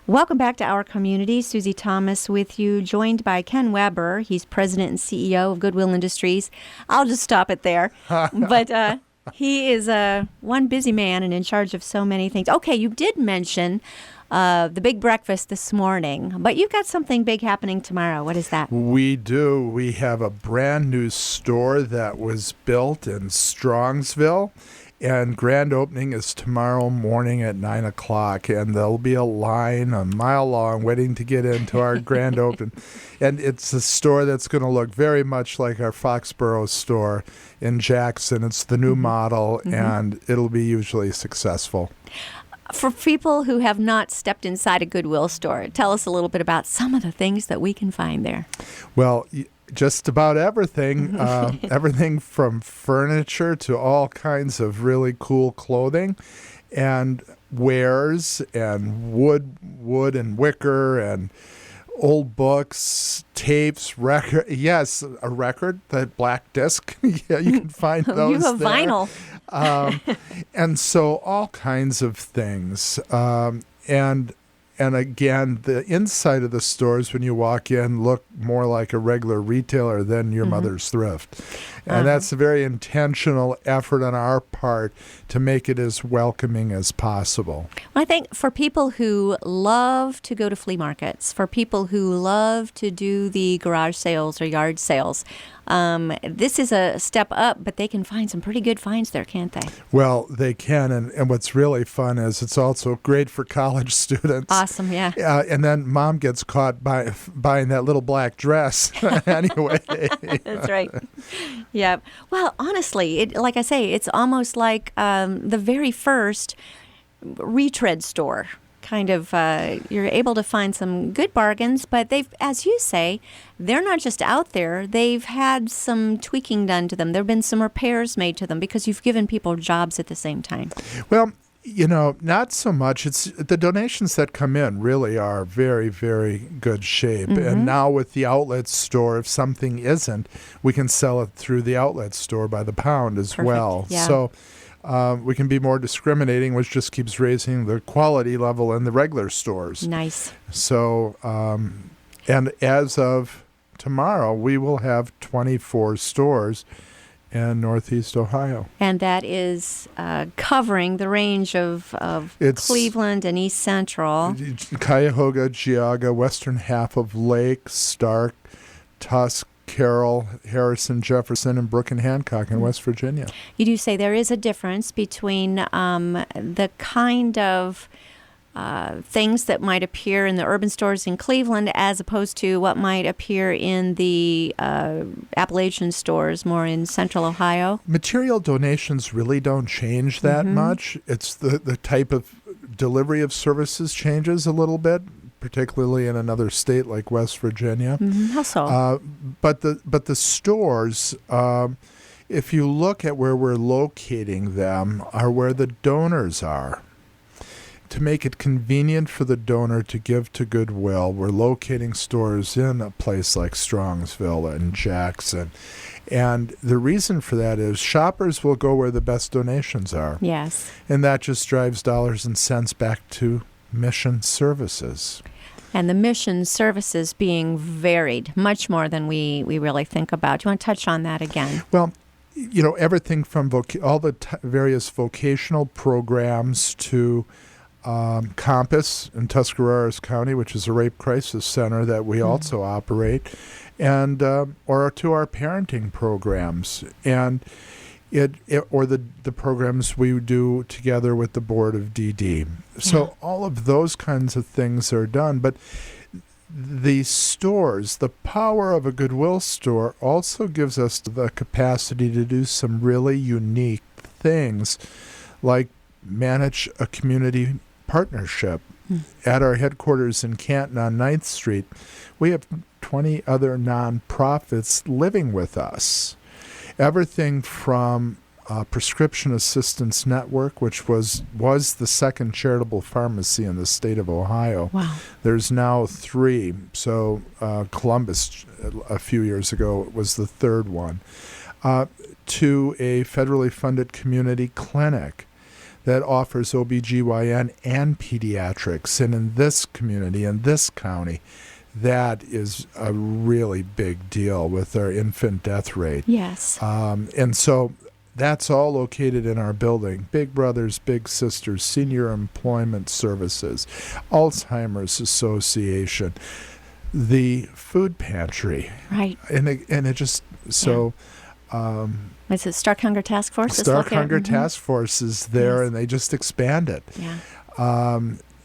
Welcome back to Our Community. Susie Thomas with you, joined by Ken Weber. He's president and CEO of Goodwill Industries. I'll just stop it there. But he is one busy man and in charge of so many things. Okay, you did mention the big breakfast this morning, but you've got something big happening tomorrow. What is that? We do. We have a brand new store that was built in Strongsville. And grand opening is tomorrow morning at 9 o'clock, and there'll be a line a mile long waiting to get into our grand open. And it's a store that's going to look very much like our Foxborough store in Jackson. It's the new model, and it'll be hugely successful. For people who have not stepped inside a Goodwill store, tell us a little bit about some of the things that we can find there. Well, just about everything, everything from furniture to all kinds of really cool clothing and wares and wood and wicker and old books, tapes, record. Yes, a record, that black disc. Yeah, you can find those. You have there. vinyl. And so all kinds of things. And again, the inside of the stores, when you walk in, look more like a regular retailer than your mother's thrift. And that's a very intentional effort on our part to make it as welcoming as possible. Well, I think for people who love to go to flea markets, for people who love to do the garage sales or yard sales, this is a step up, but they can find some pretty good finds there, can't they? Well, they can, and what's really fun is it's also great for college students. Awesome, yeah. And then mom gets caught buying that little black dress anyway. That's right. Yeah. Well, honestly, like I say, it's almost like the very first retread store. Kind of, you're able to find some good bargains, but they've, as you say, they're not just out there. They've had some tweaking done to them. There have been some repairs made to them because you've given people jobs at the same time. Well, not so much. It's the donations that come in really are very, very good shape. And now with the outlet store, if something isn't, we can sell it through the outlet store by the pound as well. Yeah. So we can be more discriminating, which just keeps raising the quality level in the regular stores. Nice. So, and as of tomorrow, we will have 24 stores in Northeast Ohio. And that is covering the range of Cleveland and East Central. Cuyahoga, Geauga, western half of Lake, Stark, Tusk, Carroll, Harrison, Jefferson, and Brook and Hancock in West Virginia. You do say there is a difference between the kind of things that might appear in the urban stores in Cleveland as opposed to what might appear in the Appalachian stores more in Central Ohio? Material donations really don't change that much. It's the type of delivery of services changes a little bit, particularly in another state like West Virginia. How so? But the stores, if you look at where we're locating them, are where the donors are. To make it convenient for the donor to give to Goodwill, we're locating stores in a place like Strongsville and Jackson. And the reason for that is shoppers will go where the best donations are. Yes. And that just drives dollars and cents back to mission services. And the mission services being varied, much more than we really think about. Do you want to touch on that again? Well, everything from all the various vocational programs to Compass in Tuscarawas County, which is a rape crisis center that we also operate, and or to our parenting programs, and or the programs we do together with the board of DD. So all of those kinds of things are done, but the stores, the power of a Goodwill store also gives us the capacity to do some really unique things, like manage a community partnership. At our headquarters in Canton on 9th Street, we have 20 other nonprofits living with us. Everything from Prescription Assistance Network, which was the second charitable pharmacy in the state of Ohio. Wow. There's now 3. So Columbus, a few years ago, was the third one. To a federally funded community clinic. that offers OBGYN and pediatrics. And in this community, in this county, that is a really big deal with our infant death rate. Yes. And so that's all located in our building. Big Brothers, Big Sisters, Senior Employment Services, Alzheimer's Association, the food pantry. Right. And it just, so... It's a Stark Hunger Task Force? Stark Hunger Task Force is there, and they just expand it. Yeah.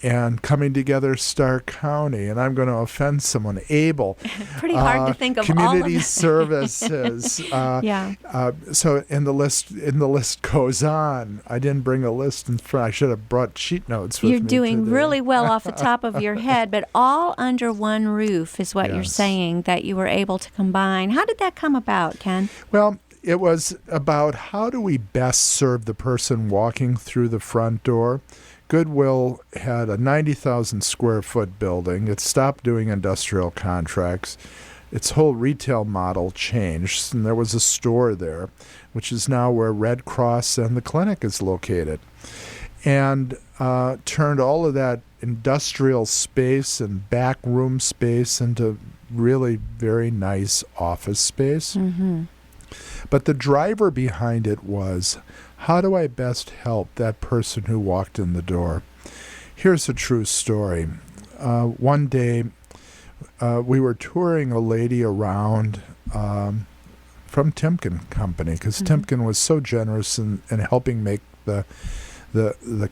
And coming together, Stark County, and I'm going to offend someone, ABLE. Pretty hard to think of community all of services. Yeah. So and the list goes on. I didn't bring a list in front. I should have brought sheet notes with You're me doing today. really well off the top of your head, but all under one roof is what you're Yes. saying that you were able to combine. How did that come about, Ken? Well, it was about how do we best serve the person walking through the front door. Goodwill had a 90,000 square foot building. It stopped doing industrial contracts. Its whole retail model changed, and there was a store there, which is now where Red Cross and the clinic is located. And turned all of that industrial space and back room space into really very nice office space. Mm-hmm. But the driver behind it was, how do I best help that person who walked in the door? Here's a true story. One day, we were touring a lady around from Timken Company, because Timken was so generous in helping make the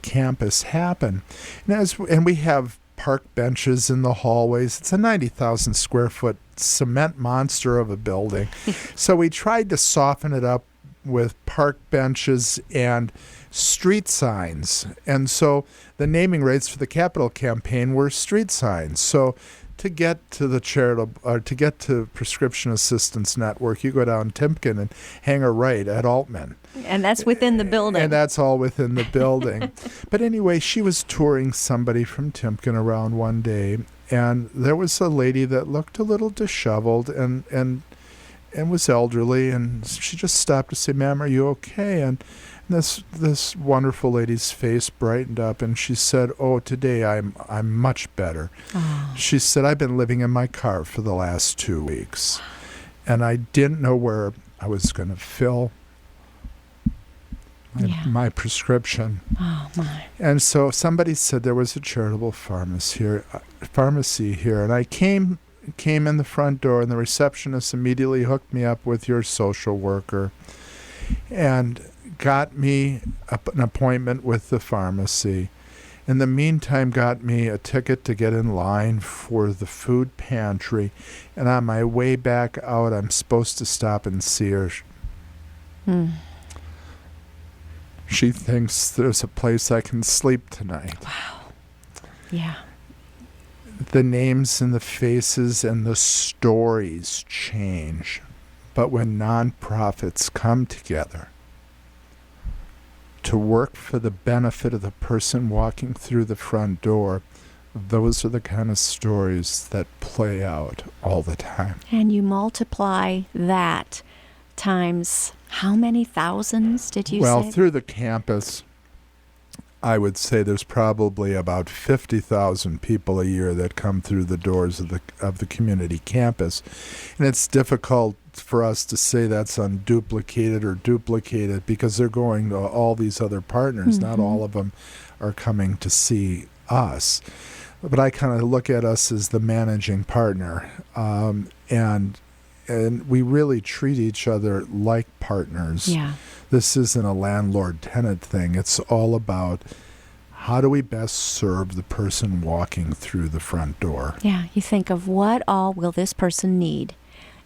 campus happen. And we have park benches in the hallways. It's a 90,000 square foot cement monster of a building. So we tried to soften it up with park benches and street signs. And so the naming rights for the capital campaign were street signs. So to get to the to get to Prescription Assistance Network, you go down Timken and hang a right at Altman. And that's within the building. And that's all within the building. But anyway, she was touring somebody from Timken around one day, and there was a lady that looked a little disheveled and was elderly, and she just stopped to say, "Ma'am, are you okay?" And this wonderful lady's face brightened up, and she said, "Oh, today I'm much better." Oh. She said, "I've been living in my car for the last 2 weeks, and I didn't know where I was going to fill my prescription." Oh, my. And so somebody said there was a charitable pharmacy here, and I came in the front door, and the receptionist immediately hooked me up with your social worker and got me an appointment with the pharmacy. In the meantime, got me a ticket to get in line for the food pantry. And on my way back out, I'm supposed to stop and see her. She thinks there's a place I can sleep tonight. Wow. Yeah. The names and the faces and the stories change. But when nonprofits come together to work for the benefit of the person walking through the front door, those are the kind of stories that play out all the time. And you multiply that times how many thousands did you say? Well, through the campus, I would say there's probably about 50,000 people a year that come through the doors of the community campus. And it's difficult for us to say that's unduplicated or duplicated because they're going to all these other partners. Mm-hmm. Not all of them are coming to see us. But I kind of look at us as the managing partner. And we really treat each other like partners. Yeah. This isn't a landlord-tenant thing. It's all about how do we best serve the person walking through the front door. Yeah, you think of what all will this person need,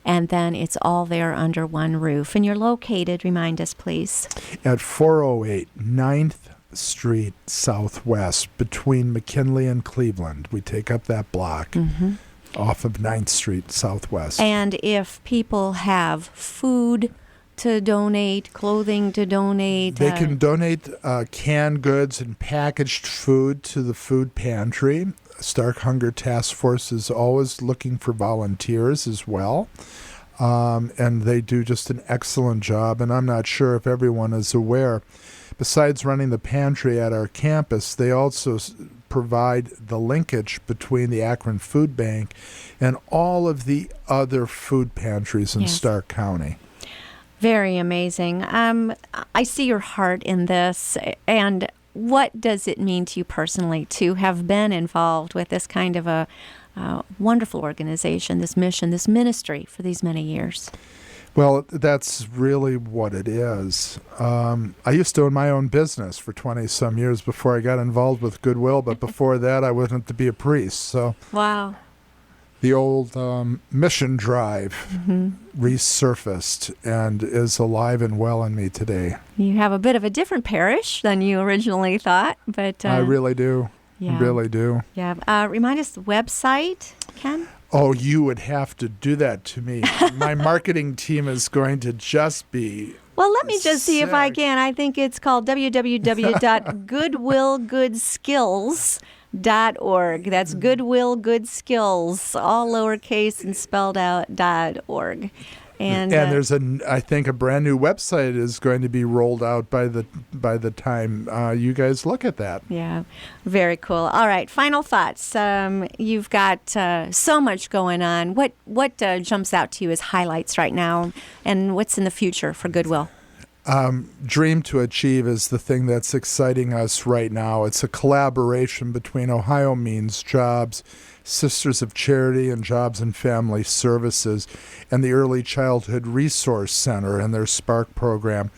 and then it's all there under one roof. And you're located, remind us, please. At 408 9th Street Southwest, between McKinley and Cleveland. We take up that block. Off of 9th Street Southwest. And if people have food to donate, clothing to donate. They can donate canned goods and packaged food to the food pantry. Stark Hunger Task Force is always looking for volunteers as well. And they do just an excellent job. And I'm not sure if everyone is aware, besides running the pantry at our campus, they also provide the linkage between the Akron Food Bank and all of the other food pantries in Yes. Stark County. Very amazing. I see your heart in this. And what does it mean to you personally to have been involved with this kind of a wonderful organization, this mission, this ministry for these many years? Well, that's really what it is. I used to own my own business for 20-some years before I got involved with Goodwill, but before that I went to be a priest. So Wow. the old mission drive resurfaced and is alive and well in me today. You have a bit of a different parish than you originally thought, but I really do. yeah. Really do. Yeah. Remind us the website, Ken? Oh, you would have to do that to me. My marketing team is going to just be... Well, let me just see if I Sick. can. I think it's called www.goodwillgoodskills.org. That's Goodwill Good Skills, all lowercase and spelled out .org. And there's I think a brand new website is going to be rolled out by the time you guys look at that. yeah, very cool. All right, final thoughts. You've got so much going on. What jumps out to you as highlights right now, and what's in the future for Goodwill? Dream to Achieve is the thing that's exciting us right now. It's a collaboration between Ohio Means Jobs, Sisters of Charity and Jobs and Family Services, and the Early Childhood Resource Center and their Spark program.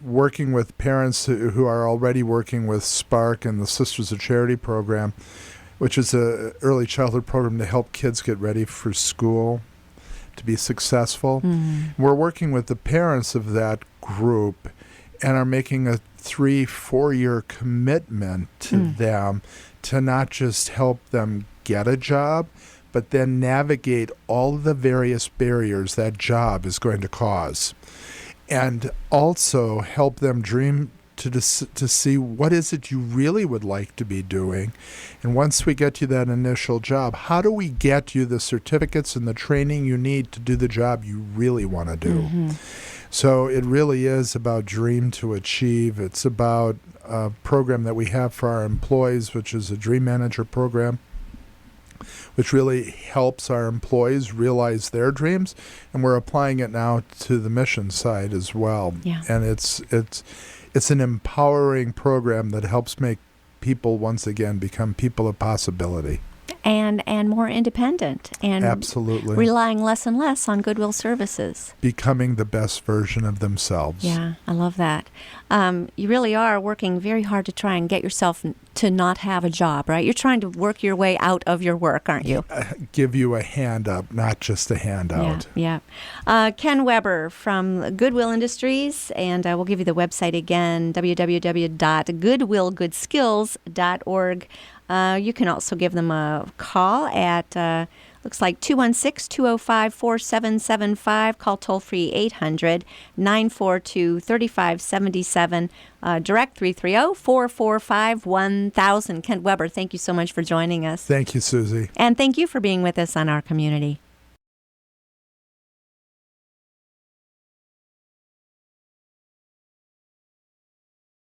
Working with parents who are already working with Spark and the Sisters of Charity program, which is a early childhood program to help kids get ready for school, to be successful. We're working with the parents of that group and are making a 3-4 year commitment to them to not just help them get a job, but then navigate all the various barriers that job is going to cause, and also help them dream to see what is it you really would like to be doing. And once we get you that initial job, how do we get you the certificates and the training you need to do the job you really want to do? So it really is about Dream to Achieve. It's about a program that we have for our employees, which is a Dream Manager program, which really helps our employees realize their dreams. And we're applying it now to the mission side as well. Yeah. And it's an empowering program that helps make people once again become people of possibility. And more independent and Absolutely. relying less and less on Goodwill services. Becoming the best version of themselves. Yeah, I love that. You really are working very hard to try and get yourself to not have a job, right? You're trying to work your way out of your work, aren't you? Give you a hand up, not just a handout. Yeah. Ken Weber from Goodwill Industries, and we'll give you the website again, www.goodwillgoodskills.org. You can also give them a call at, looks like 216-205-4775. Call toll-free 800-942-3577. Direct 330-445-1000. Kent Weber, thank you so much for joining us. Thank you, Susie. And thank you for being with us on Our Community.